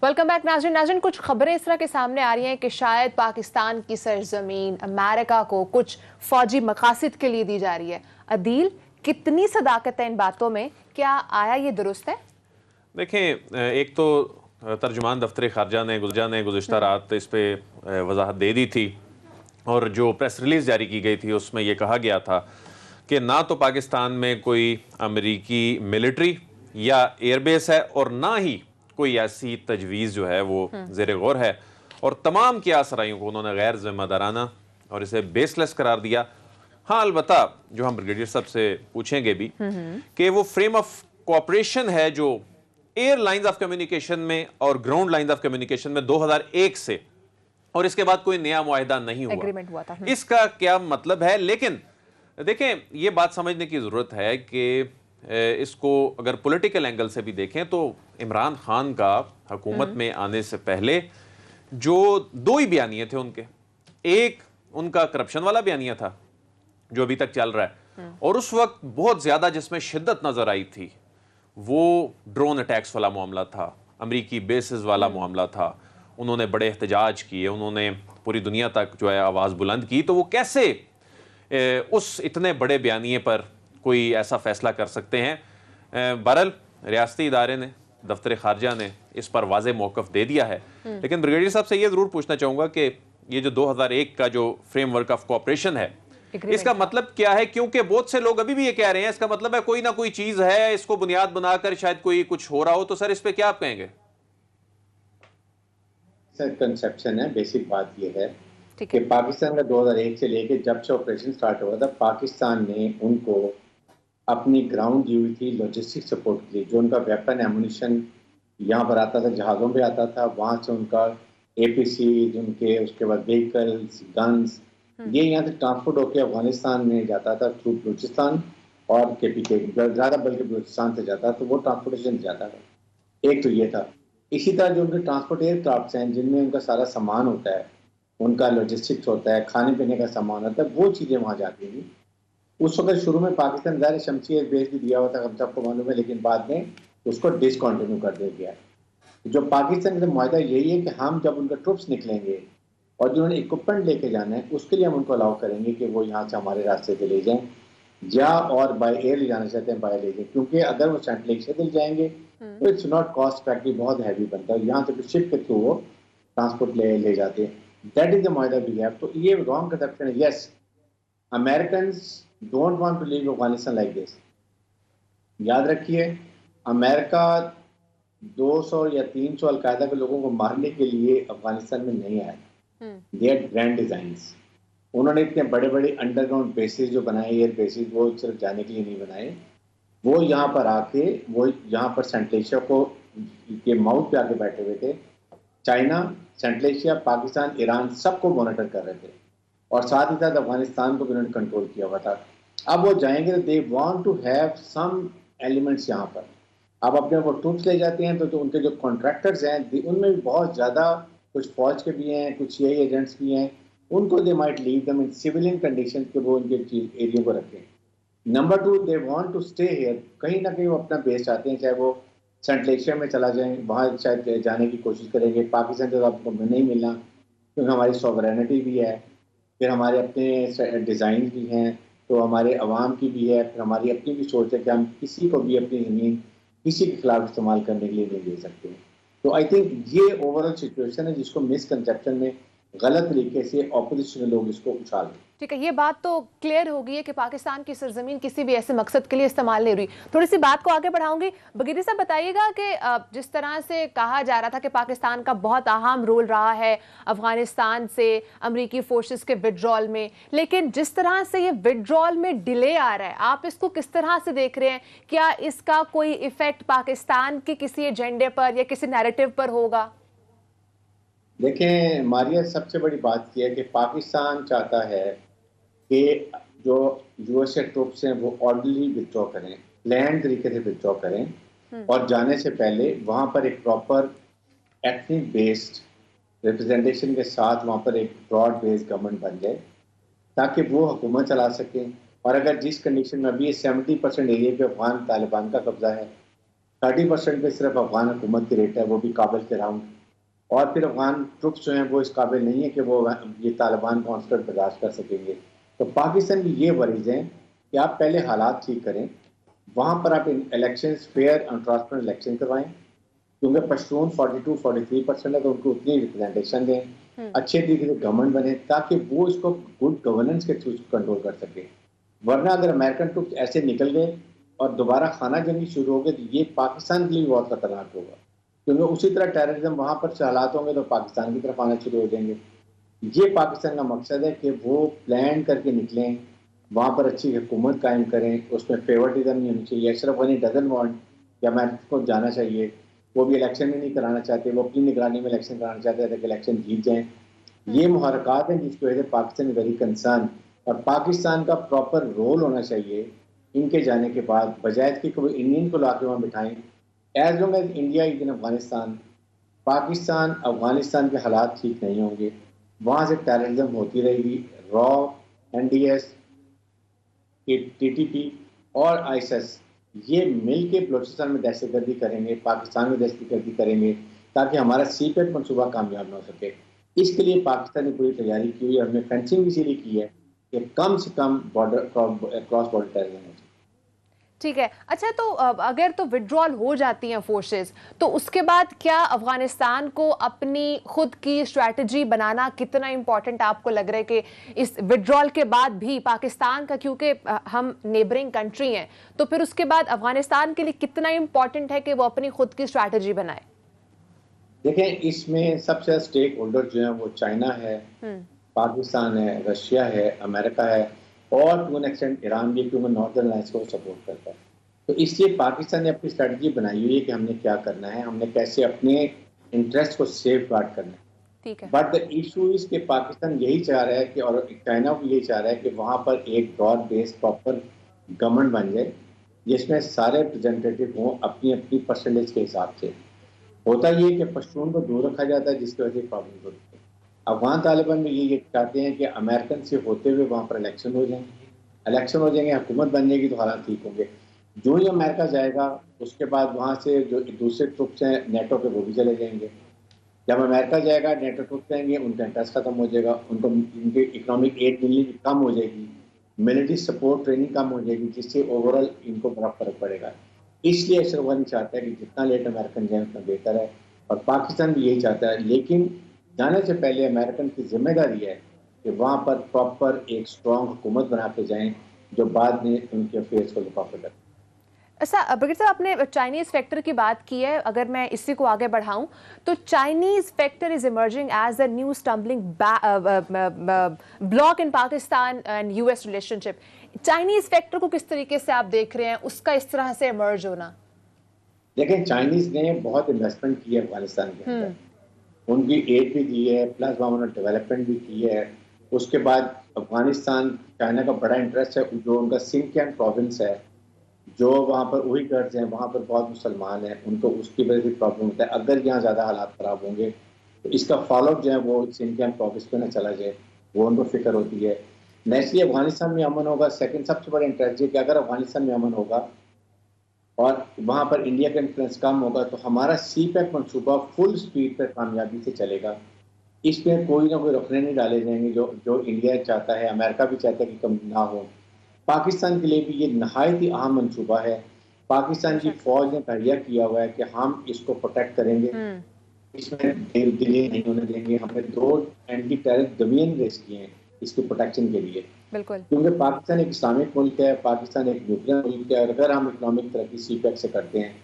A: वेलकम बैक नाज़रीन, कुछ खबरें इस तरह के सामने आ रही हैं कि शायद पाकिस्तान की सरजमीन अमेरिका को कुछ फौजी मकासद के लिए दी जा रही है। अदील, कितनी सदाकत है इन बातों में? क्या आया ये दुरुस्त है?
D: देखें, एक तो तर्जुमान दफ्तर खारजा ने गुज़िश्ता रात इस पे वजाहत दे दी थी, और जो प्रेस रिलीज़ जारी की गई थी उसमें यह कहा गया था कि ना तो पाकिस्तान में कोई अमेरिकी मिलिट्री या एयरबेस है, और ना ही कोई ऐसी तजवीज़ जो है वो ज़ेर गौर है, और तमाम क़ियास-राइयों को उन्होंने गैर ज़िम्मेदाराना और इसे बेसलेस करार दिया। हाँ, अलबत्ता जो हम ब्रिगेडियर साहब से पूछेंगे भी कि वो फ्रेम ऑफ कोऑपरेशन है जो एयर लाइंस ऑफ कम्युनिकेशन में और ग्राउंड लाइंस ऑफ कम्युनिकेशन में 2001 से, और इसके बाद कोई नया मुआहिदा नहीं हुआ था। इसका क्या मतलब है? लेकिन देखें, ये बात समझने की ज़रूरत है कि इसको अगर पॉलिटिकल एंगल से भी देखें तो इमरान खान का हुकूमत में आने से पहले जो 2 ही बयानिए थे उनके, एक उनका करप्शन वाला बयानिया था जो अभी तक चल रहा है, और उस वक्त बहुत ज्यादा जिसमें शिद्दत नजर आई थी वो ड्रोन अटैक्स वाला मामला था, अमरीकी बेसिस वाला मामला था। उन्होंने बड़े एहतजाज किए, उन्होंने पूरी दुनिया तक जो है आवाज़ बुलंद की। तो वो कैसे उस इतने बड़े बयानिए पर कोई ऐसा फैसला कर सकते हैं? बहरहाल रियासती इदारे ने, दफ्तर खारजा ने इस पर वाज़े मौक़िफ़ दे दिया है। लेकिन ब्रिगेडियर साहब से ये ज़रूर पूछना चाहूँगा कि ये जो 2001 का जो फ्रेमवर्क ऑफ कोऑपरेशन है, इसका मतलब क्या है? क्योंकि बहुत से लोग अभी भी ये कह रहे हैं इसका मतलब है कोई ना कोई चीज़ है, इसको बुनियाद बनाकर शायद कोई कुछ हो रहा हो। तो सर, इस पर क्या आप कहेंगे?
E: सर, कंसेप्शन है। बेसिक बात ये है कि पाकिस्तान का 2001 से लेके जब से ऑपरेशन स्टार्ट हुआ था, पाकिस्तान ने उनको अपनी ग्राउंड दी हुई थी लॉजिस्टिक सपोर्ट के लिए। जो उनका वेपन एमुनिशन यहाँ पर आता था, जहाज़ों पे आता था, वहाँ से उनका APC, उनके उसके बाद व्हीकल्स, गन्स, ये यहाँ से ट्रांसपोर्ट होकर अफगानिस्तान में जाता था थ्रू बलूचिस्तान और KPK, ज़्यादा बल्कि बलूचिस्तान से जाता, तो वो ट्रांसपोर्टेशन जाता था। एक तो ये था। इसी तरह जो उनके ट्रांसपोर्ट एयरक्राफ्ट हैं जिनमें उनका सारा सामान होता है, उनका लॉजिस्टिक्स होता है, खाने पीने का सामान होता है, वो चीज़ें वहाँ जाती थी। उस वक्त शुरू में पाकिस्तान ज़ाहिर शमसी एक बेस भी दिया हुआ था, हम सबको मालूम है, लेकिन बाद में उसको डिसकंटिन्यू कर दिया गया। जो पाकिस्तान का मायदा यही है कि हम जब उनके ट्रुप्स निकलेंगे और जिन्होंने इक्विपमेंट लेके जाना है उसके लिए हम उनको अलाउ करेंगे कि वो यहाँ से हमारे रास्ते से ले जाएं, या और बाय एयर ले जाना चाहते हैं बाय ले जाएं, क्योंकि अगर वो सेंट लेक से जाएंगे तो इट्स नॉट कॉस्ट इफेक्टिव, बहुत हैवी बनता है। यहाँ से शिप के थ्रू वो ट्रांसपोर्ट ले जाते हैं। दैट इज द मायदा वी हैव। तो ये रॉन्ग कंसेप्शन है। Yes, Americans don't want to leave Afghanistan like this. याद रखिए, अमेरिका 200 या 300 अलकायदा के लोगों को मारने के लिए अफगानिस्तान में नहीं आया। They are grand designs. उन्होंने इतने बड़े बड़े अंडरग्राउंड बेसिस जो बनाए, एयर बेसिस, वो सिर्फ जाने के लिए नहीं बनाए। वो यहाँ पर आके, वो यहाँ पर सेंट्रल एशिया को के माउथ पे आके बैठे हुए थे। China, central Asia, Pakistan, Iran सबको मॉनिटर कर रहे थे, और साथ ही साथ अफगानिस्तान को भी उन्होंने कंट्रोल किया हुआ था। अब वो जाएंगे तो they want to have some elements यहाँ पर। अब अपने वो ट्रूप्स ले जाते हैं तो उनके जो कॉन्ट्रैक्टर्स हैं उनमें भी बहुत ज़्यादा कुछ फौज के भी हैं, कुछ CIA एजेंट्स भी हैं। उनको they might leave them in civilian condition के वो उनके एरिया को रखें। Number 2, they want to stay here. कहीं ना कहीं वो अपना बेस चाहते हैं, चाहे वो सेंट्रल एशिया में चला जाएं, वहाँ शायद जाने की कोशिश करेंगे। पाकिस्तान से तो आपको नहीं मिलना, क्योंकि हमारी सॉवरेनिटी भी है, फिर हमारे अपने डिज़ाइन भी हैं, तो हमारे अवाम की भी है, फिर हमारी अपनी भी सोच है कि हम किसी को भी अपनी ज़मीन किसी के खिलाफ इस्तेमाल करने के लिए नहीं दे सकते। तो आई थिंक ये ओवरऑल सिचुएशन है जिसको मिसकंसेप्शन में गलत तरीके से ऑपोजिशन के लोग इसको उछाल रहे हैं।
A: ठीक है, ये बात तो क्लियर हो गई है कि पाकिस्तान की सरजमीन किसी भी ऐसे मकसद के लिए इस्तेमाल नहीं हुई। थोड़ी सी बात को आगे बढ़ाऊंगी। बगीरी साहब, बताइएगा कि जिस तरह से कहा जा रहा था कि पाकिस्तान का बहुत अहम रोल रहा है अफगानिस्तान से अमरीकी फोर्सेस के विड्रॉल में, लेकिन जिस तरह से ये विड्रॉल में डिले आ रहा है, आप इसको किस तरह से देख रहे हैं? क्या इसका कोई इफेक्ट पाकिस्तान के किसी एजेंडे पर या किसी नैरेटिव पर होगा?
E: देखें मारिया, सबसे बड़ी बात यह है कि पाकिस्तान चाहता है कि जो US ट्रूप्स हैं वो ऑर्डरली विथड्रॉ करें, प्लान तरीके से विथड्रॉ करें, और जाने से पहले वहाँ पर एक प्रॉपर एथनिक बेस्ड रिप्रेजेंटेशन के साथ वहाँ पर एक ब्रॉड बेस्ड गवर्नमेंट बन जाए, ताकि वो हुकूमत चला सकें। और अगर जिस कंडीशन में अभी 70% एरिया पे अफगान तालिबान का कब्जा है, 30% पे सिर्फ अफगान हुकूमत की रेट है, वो भी काबिल के राउंड, और फिर अफगान ट्रुप्स जो हैं वो इस काबिल नहीं है कि वो ये तालिबान कॉन्फ्लिक्ट बर्दाश्त कर सकेंगे। तो पाकिस्तान की ये वरीज हैं कि आप पहले हालात ठीक करें, वहाँ पर आप elections fair and transparent election करवाएं, क्योंकि पश्तून 42-43% है, तो उनको उतनी रिप्रेजेंटेशन दें, अच्छे तरीके से गवर्नमेंट बने, ताकि वो इसको गुड गवर्नेंस के थ्रू कंट्रोल कर सके। वरना अगर अमेरिकन ट्रुप्स ऐसे निकल गए और दोबारा खाना जंगी शुरू हो गई तो ये पाकिस्तान के लिए बहुत खतरनाक होगा, क्योंकि उसी तरह टेररिज्म वहाँ पर हालात होंगे तो पाकिस्तान की तरफ आना शुरू हो जाएंगे। ये पाकिस्तान का मकसद है कि वो प्लान करके निकलें, वहाँ पर अच्छी हुकूमत कायम करें, उसमें फेवरटिज्म नहीं होनी चाहिए। अशरफ गनी डजन वांट कि अमेरिका को जाना चाहिए, वो भी इलेक्शन में नहीं कराना चाहते, वो अपनी निगरानी में इलेक्शन कराना चाहते हैं कि इलेक्शन जीत जाएँ। ये मुहरक़ात हैं जिसकी वजह से पाकिस्तान वेरी कंसर्न, और पाकिस्तान का प्रॉपर रोल होना चाहिए इनके जाने के बाद, बजाय कि कोई इंडियन को ला के वहाँ बिठाएँ। As long as India is in Afghanistan, Pakistan Afghanistan के हालात ठीक नहीं होंगे, वहाँ से टेररिज्म होती रहेगी। रॉ, NDS, TTP और ISIS ये मिल के बलूचिस्तान में दहशतगर्दी करेंगे, पाकिस्तान में दहशतगर्दी करेंगे, ताकि हमारा सीपेट मनसूबा कामयाब ना हो सके। इसके लिए पाकिस्तान ने पूरी तैयारी की हुई है, हमने फेंसिंग इसीलिए की है कि कम से कम बॉर्डर क्रॉस बॉर्डर टेररिज्म हो।
A: ठीक है, अच्छा, तो अगर तो विड्रॉल हो जाती हैं फोर्सेस, तो उसके बाद क्या अफगानिस्तान को अपनी खुद की स्ट्रैटेजी बनाना कितना इंपॉर्टेंट आपको लग रहा है कि इस विड्रॉल के बाद भी पाकिस्तान का, क्योंकि हम नेबरिंग कंट्री हैं, तो फिर उसके बाद अफगानिस्तान के लिए कितना इंपॉर्टेंट है कि वो अपनी खुद की स्ट्रैटेजी बनाए?
E: देखें, इसमें सबसे स्टेक होल्डर जो है वो चाइना है, पाकिस्तान है, रशिया है, अमेरिका है, और टू एन एक्सटेंट ईरान भी, क्योंकि नॉर्दर्न अलायंस को सपोर्ट करता है। तो इसलिए पाकिस्तान ने अपनी स्ट्रेटजी बनाई हुई है कि हमने क्या करना है, हमने कैसे अपने इंटरेस्ट को सेफ गार्ड करना है।
A: ठीक है,
E: बट द इशू इज कि पाकिस्तान यही चाह रहा है कि, और चाइना भी यही चाह रहा है कि वहाँ पर एक ब्रॉड बेस्ड प्रॉपर गवर्नमेंट बन जाए, जिसमें सारे रिप्रेजेंटेटिव हों अपनी अपनी परसेंटेज के हिसाब से। होता ये कि पश्तून को दूर रखा जाता है, जिसकी वजह से प्रॉब्लम होती है। अफगान तालिबान में ये चाहते हैं कि अमेरिकन से होते हुए वहाँ पर इलेक्शन हो जाएंगे, हुकूमत बन जाएगी तो हालात ठीक होंगे। जो ही अमेरिका जाएगा उसके बाद वहाँ से जो दूसरे ट्रुप्स हैं नेटो के वो भी चले जाएंगे। जब अमेरिका जाएगा नेटो ट्रुप्स जाएंगे, उनका इंटरेस्ट खत्म हो जाएगा, उनको इनके इकोनॉमिक एड मिलनी कम हो जाएगी, मिलिट्री सपोर्ट ट्रेनिंग कम हो जाएगी, जिससे ओवरऑल इनको बड़ा फर्क पड़ेगा। इसलिए अशरफ गनी चाहता है कि जितना लेट अमेरिकन जाए उतना बेहतर है, और पाकिस्तान भी यही चाहता है। लेकिन जाने से पहले अमेरिकन की जिम्मेदारी है कि वहाँ पर प्रॉपर एक स्ट्रॉन्ग हुकूमत बना के जाएं जो बाद में उनके अफेयर्स को लुक आफ्टर करे।
A: अच्छा ब्रिगेड साहब, आपने चाइनीज फैक्टर की बात की है, अगर मैं इसी को आगे बढ़ाऊं तो Chinese factor is emerging as a new stumbling block in Pakistan and US relationship. Chinese factor को किस तरीके से आप देख रहे हैं, उसका इस तरह से इमर्ज होना?
E: देखिए, चाइनीज ने बहुत इन्वेस्टमेंट की है अफगानिस्तान के अंदर, उनकी एड भी दी है, प्लस वहाँ उन्होंने डेवलपमेंट भी की है। उसके बाद अफगानिस्तान, चाइना का बड़ा इंटरेस्ट है, जो उनका सिंकियांग प्रोविंस है, जो वहाँ पर वही गर्ड्स हैं, वहाँ पर बहुत मुसलमान हैं, उनको उसकी वजह से प्रॉब्लम होता है। अगर यहाँ ज़्यादा हालात ख़राब होंगे तो इसका फॉलोअप जो है वो सिंकियांग प्रोविंस पे ना चला जाए, वो उनको फिक्र होती है। नेक्स्टली अफगानिस्तान में अमन होगा। सेकंड सबसे बड़ा इंटरेस्ट है कि अगर अफगानिस्तान में अमन होगा और वहाँ पर इंडिया का इन्फ्लुएंस कम होगा तो हमारा CPEC मंसूबा फुल स्पीड पर कामयाबी से चलेगा। इसमें कोई ना कोई रुकने नहीं डाले जाएंगे। जो इंडिया चाहता है, अमेरिका भी चाहता है कि कम ना हो। पाकिस्तान के लिए भी ये नहायत ही अहम मंसूबा है। पाकिस्तान की फौज ने तैयार किया हुआ है कि हम इसको प्रोटेक्ट करेंगे, इसमें डिले नहीं होने देंगे। हमने 2 एंटी टेरर डोमेन रेस किए हैं इसके प्रोटेक्शन के लिए,
A: बिल्कुल,
E: क्योंकि पाकिस्तान एक इस्लामिक मुल्क है, पाकिस्तान एक न्यूक्लियर मुल्क है। और अगर हम इकोनॉमिक तरक्की CPEC से करते हैं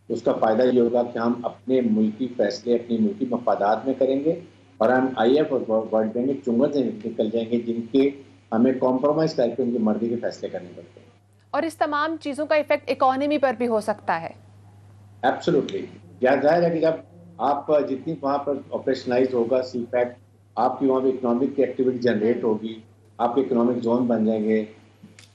E: तो उसका फ़ायदा ये होगा कि हम अपने मुल्की फैसले अपनी मुल्की मफादात में करेंगे और हम IF और वर्ल्ड बैंक के चुंगल से निकल जाएंगे जिनके हमें कॉम्प्रोमाइज़ करके उनकी मर्जी के फैसले करने पड़ते हैं।
A: और इस तमाम चीज़ों का इफेक्ट इकोनॉमी पर भी हो सकता है।
E: एब्सोल्युटली, जाहिर है कि जब आप जितनी वहाँ पर ऑपरेशनलाइज होगा CPEC, आपकी वहाँ पर इकोनॉमिक की एक्टिविटी जनरेट होगी, आपके इकोनॉमिक जोन बन जाएंगे,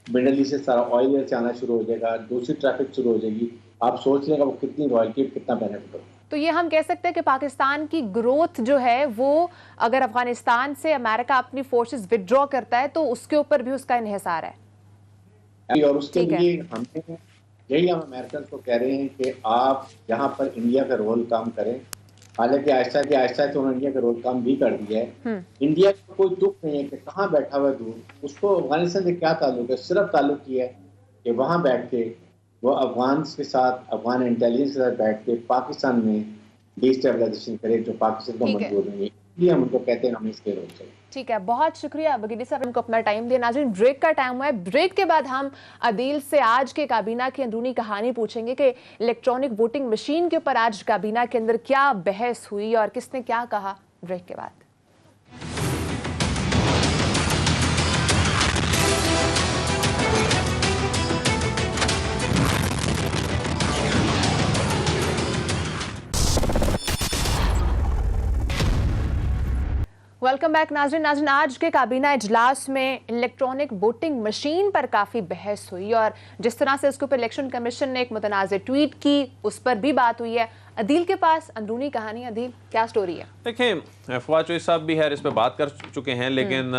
E: मिडल ईस्ट से सारा ऑयल से आना शुरू हो जाएगा, दूसरी ट्रैफिक शुरू हो जाएगी। आप सोच लेंगे वो कितनी रॉयल्टी, कितना बेनिफिट होगा।
A: तो ये हम कह सकते हैं कि पाकिस्तान की ग्रोथ जो है वो, अगर अफगानिस्तान से अमेरिका अपनी फोर्सेस विड्रॉ करता है तो उसके ऊपर भी उसका इन्हिसार है।
E: और उसके लिए हमने यही हम अमेरिकन को कह रहे हैं कि आप यहाँ पर इंडिया का रोल काम करें। हालांकि आहिस्ता से उन्होंने इंडिया का रोल काम भी कर दिया है। इंडिया का कोई दुख नहीं है कि कहाँ बैठा हुआ दूर, उसको अफगानिस्तान से क्या ताल्लुक है। सिर्फ ताल्लुक ये है कि वहाँ बैठ के वो अफगान के साथ, अफगान इंटेलिजेंस के साथ बैठ के पाकिस्तान में डिस्टेबलाइजेशन करे, जो पाकिस्तान को मंजूर नहीं है। इसलिए हम उनको कहते हैं हम इसके रोल चलें।
A: ठीक है, बहुत शुक्रिया ब्रिगेडियर साहब, इनको अपना टाइम दिया। नाज़रीन, ब्रेक का टाइम हुआ है। ब्रेक के बाद हम अदील से आज के काबीना की अंदरूनी कहानी पूछेंगे कि इलेक्ट्रॉनिक वोटिंग मशीन के ऊपर आज काबीना के अंदर क्या बहस हुई और किसने क्या कहा। ब्रेक के बाद वेलकम बैक। नाज़रीन, आज के काबीना इजलास में इलेक्ट्रॉनिक वोटिंग मशीन पर काफ़ी बहस हुई और जिस तरह से उसके ऊपर इलेक्शन कमीशन ने एक मुतनाज़ ट्वीट की, उस पर भी बात हुई है। अदील के पास अंदरूनी कहानी। अदील, क्या स्टोरी है?
D: देखें, फवाद चौधरी साहब भी है इस पर बात कर चुके हैं, लेकिन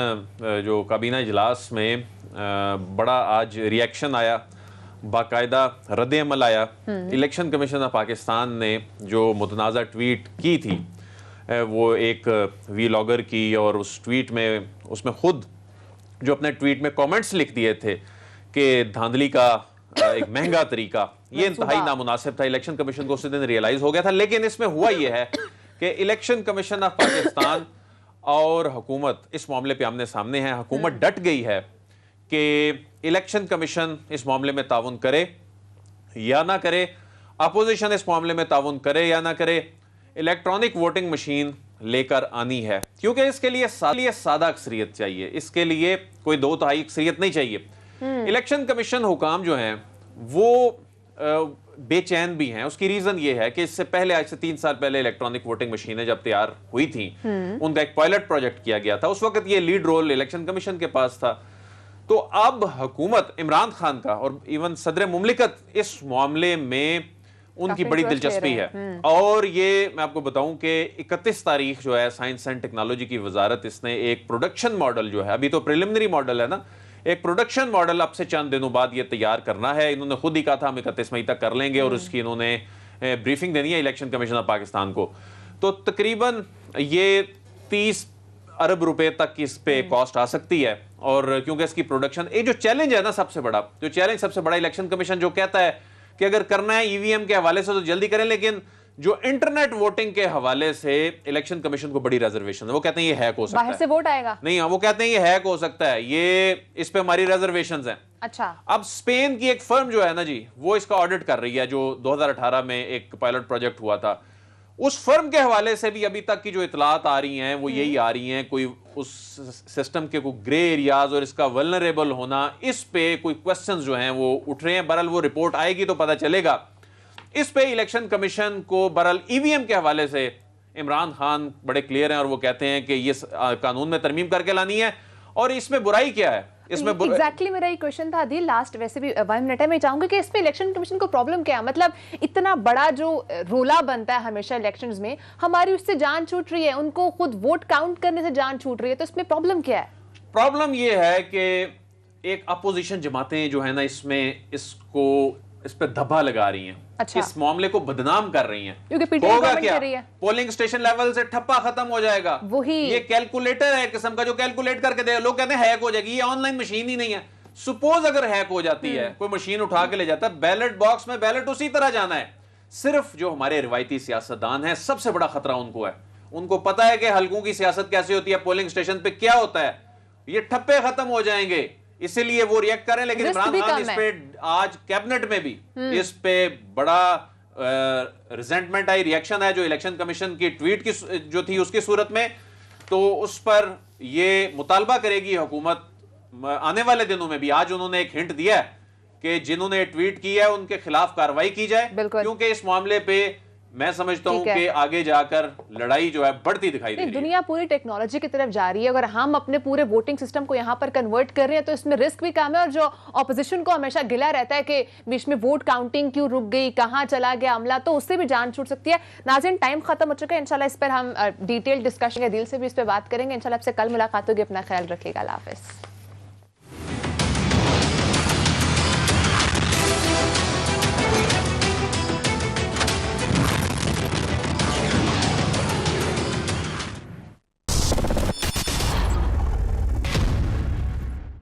D: जो काबीना इजलास में बड़ा आज रिएक्शन आया, बाकायदा रद्द-ए-अमल आया। इलेक्शन कमीशन ऑफ पाकिस्तान ने जो मुतनाज़ा ट्वीट की थी, वो एक वीलॉगर की, और उस ट्वीट में उसमें खुद जो अपने ट्वीट में कमेंट्स लिख दिए थे कि धांधली का एक महंगा तरीका, ये इंतहाई नामुनासिब था। इलेक्शन कमीशन को उस दिन रियलाइज हो गया था। लेकिन इसमें हुआ ये है कि इलेक्शन कमीशन ऑफ पाकिस्तान और हुकूमत इस मामले पे आमने सामने है। हुकूमत डट गई है कि इलेक्शन कमीशन इस मामले में ताउन करे या ना करे, अपोजिशन इस मामले में ताउन करे या ना करे, इलेक्ट्रॉनिक वोटिंग मशीन लेकर आनी है, क्योंकि इसके लिए सादा अक्सरियत चाहिए, इसके लिए कोई 2/3 अक्सरियत नहीं चाहिए। इलेक्शन कमीशन हुकाम जो हैं वो बेचैन भी हैं। उसकी रीजन ये है कि इससे पहले, आज से 3 साल पहले इलेक्ट्रॉनिक वोटिंग मशीनें जब तैयार हुई थी, उनका एक पायलट प्रोजेक्ट किया गया था। उस वक्त ये लीड रोल इलेक्शन कमीशन के पास था। तो अब हुकूमत इमरान खान का और इवन सदर मुमलिकत इस मामले में उनकी बड़ी दिलचस्पी है। और ये मैं आपको बताऊं कि 31 तारीख जो है साइंस एंड टेक्नोलॉजी की वजारत, इसने एक प्रोडक्शन मॉडल जो है, अभी तो प्रिलिमिनरी मॉडल है ना, एक प्रोडक्शन मॉडल अब से चंद दिनों बाद ये तैयार करना है। इन्होंने खुद ही कहा था हम 31 मई तक कर लेंगे और उसकी इन्होंने ब्रीफिंग देनी है इलेक्शन कमीशन ऑफ पाकिस्तान को। तो तकरीबन ये 30 अरब रुपए तक की इस पे कॉस्ट आ सकती है। और क्योंकि इसकी प्रोडक्शन, ये जो चैलेंज है ना सबसे बड़ा इलेक्शन कमीशन जो कहता है कि अगर करना है ईवीएम के हवाले से तो जल्दी करें, लेकिन जो इंटरनेट वोटिंग के हवाले से इलेक्शन कमीशन को बड़ी रिजर्वेशन है। वो कहते हैं ये हैक हो सकता है,
A: बाहर से वोट आएगा
D: नहीं, हाँ वो कहते हैं ये हैक हो सकता है, ये इस पे हमारी रिजर्वेशंस हैं।
A: अच्छा,
D: अब स्पेन की एक फर्म जो है ना जी, वो इसका ऑडिट कर रही है, जो 2018 में एक पायलट प्रोजेक्ट हुआ था। उस फर्म के हवाले से भी अभी तक की जो इतलात आ रही हैं वो यही आ रही हैं, कोई उस सिस्टम के कोई ग्रे एरियाज और इसका वल्नरेबल होना, इस पे कोई क्वेश्चंस जो हैं वो उठ रहे हैं। बहरहाल वो रिपोर्ट आएगी तो पता चलेगा। इस पे इलेक्शन कमीशन को बहरहाल ईवीएम के हवाले से इमरान खान बड़े क्लियर हैं और वो कहते हैं कि ये कानून में तरमीम करके लानी है। और इसमें बुराई क्या है? इसमें
A: एग्जैक्टली मेरा ये क्वेश्चन था आदिल, लास्ट वैसे भी 1 मिनट है, मैं चाहूंगी कि इसमें इलेक्शन कमीशन को प्रॉब्लम क्या है? मतलब इतना बड़ा जो रोला बनता है हमेशा इलेक्शंस में, हमारी उससे जान छूट रही है, उनको खुद वोट काउंट करने से जान छूट रही है, तो इसमें प्रॉब्लम क्या है?
D: प्रॉब्लम ये है कि एक अपोजिशन जमातें जो है ना इसमें इस पे धब्बा लगा रही हैं।
A: अच्छा।
D: इस मामले को बदनाम कर रही हैं।
A: क्योंकि पीटीआई गवर्नमेंट कर रही है।
D: पोलिंग स्टेशन लेवल से ठप्पा खत्म हो जाएगा।
A: वही
D: ये कैलकुलेटर है किस्म का, जो कैलकुलेट करके दे, लोग कहते हैं हैक हो जाएगी, ये ऑनलाइन मशीन ही नहीं है। सपोज अगर हैक हो जाती है, कोई मशीन उठा के ले जाता है, बैलेट बॉक्स में बैलेट उसी तरह जाना है। सिर्फ जो हमारे रिवायती सियासतदान है, सबसे बड़ा खतरा उनको है। उनको पता है कि हल्कों की सियासत कैसे होती है, पोलिंग स्टेशन पे क्या होता है। ये ठप्पे खत्म हो जाएंगे, इसीलिए वो रिएक्ट करें। लेकिन इमरान खान इस पे आज कैबिनेट में भी इस पे बड़ा रिजेंटमेंट आई, रिएक्शन है जो इलेक्शन कमीशन की ट्वीट की जो थी उसकी सूरत में, तो उस पर ये मुतालबा करेगी हुकूमत आने वाले दिनों में भी। आज उन्होंने एक हिंट दिया है कि जिन्होंने ट्वीट की है उनके खिलाफ कार्रवाई की जाए, क्योंकि इस मामले पे मैं समझता हूं कि आगे जाकर लड़ाई जो है बढ़ती दिखाई दे रही है।
A: दुनिया पूरी टेक्नोलॉजी की तरफ जा रही है, अगर हम अपने पूरे वोटिंग सिस्टम को यहाँ पर कन्वर्ट कर रहे हैं तो इसमें रिस्क भी कम है। और जो ऑपोजिशन को हमेशा गिला रहता है कि बीच में वोट काउंटिंग क्यों रुक गई, कहाँ चला गया अमला, तो उससे भी जान छूट सकती है। नाज़रीन, टाइम खत्म हो चुका है, इंशाल्लाह इस पर हम डिटेल डिस्कशन दिल से भी इस पर बात करेंगे। इंशाल्लाह आपसे कल मुलाकात होगी, अपना ख्याल रखिएगा, अल्लाह हाफिज़।